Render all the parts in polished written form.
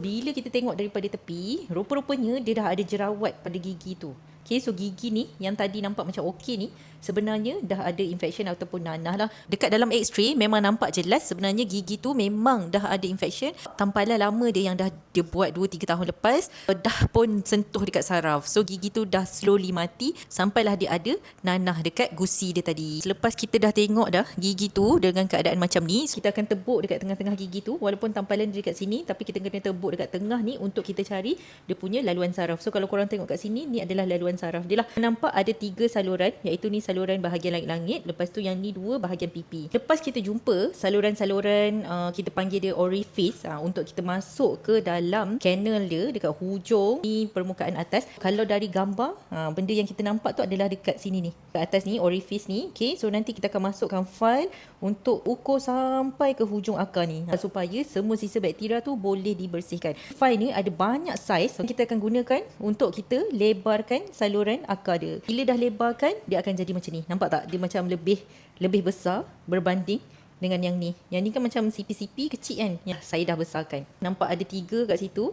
Bila kita tengok daripada tepi, rupa-rupanya dia dah ada jerawat pada gigi tu. Okay, so gigi ni yang tadi nampak macam okey ni, sebenarnya dah ada infection ataupun nanah lah. Dekat dalam x-ray memang nampak jelas sebenarnya gigi tu memang dah ada infection. Tampalan lama dia yang dah dia buat 2-3 tahun lepas, dah pun sentuh dekat saraf. So gigi tu dah slowly mati sampailah dia ada nanah dekat gusi dia tadi. Selepas kita dah tengok dah gigi tu dengan keadaan macam ni, kita akan tebuk dekat tengah-tengah gigi tu. Walaupun tampalan dia dekat sini, tapi kita kena tebuk dekat tengah ni untuk kita cari dia punya laluan saraf. So kalau korang tengok kat sini, ni adalah laluan saraf dia lah. Nampak ada 3 saluran, iaitu ni saluran bahagian langit-langit, lepas tu yang ni 2 bahagian pipi. Lepas kita jumpa saluran-saluran, kita panggil dia orifice, untuk kita masuk ke dalam canal dia dekat hujung ni permukaan atas. Kalau dari gambar, benda yang kita nampak tu adalah dekat sini ni, kat atas ni orifice ni. Okay, so nanti kita akan masukkan file untuk ukur sampai ke hujung akar ni, supaya semua sisa bakteria tu boleh dibersihkan. File ni ada banyak saiz, kita akan gunakan untuk kita lebarkan saluran akar dia. Bila dah lebarkan, dia akan jadi macam ni. Nampak tak? Dia macam lebih besar berbanding dengan yang ni. Yang ni kan macam sipi-sipi kecil kan. Ya, saya dah besarkan. Nampak ada 3 kat situ.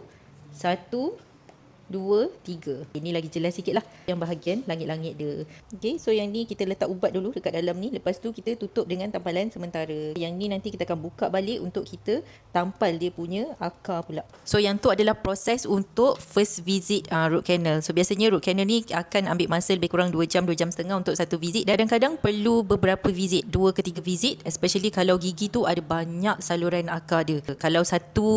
1, 2, 3. Ini lagi jelas sikit lah yang bahagian langit-langit dia. Okay, so yang ni kita letak ubat dulu dekat dalam ni. Lepas tu kita tutup dengan tampalan sementara. Yang ni nanti kita akan buka balik untuk kita tampal dia punya akar pula. So yang tu adalah proses untuk first visit root canal. So biasanya root canal ni akan ambil masa lebih kurang 2 jam, 2 jam setengah untuk satu visit. Kadang-kadang perlu beberapa visit, 2 ke 3 visit. Especially kalau gigi tu ada banyak saluran akar dia. Kalau satu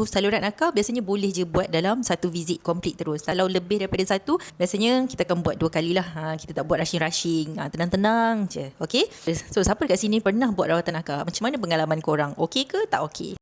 saluran akar biasanya boleh je buat dalam satu visit complete terus. Kalau lebih daripada satu, biasanya kita akan buat 2 kali lah. Kita tak buat rushing-rushing. Tenang-tenang je. Okay? So siapa dekat sini pernah buat rawatan akar? Macam mana pengalaman korang? Okey ke tak okey?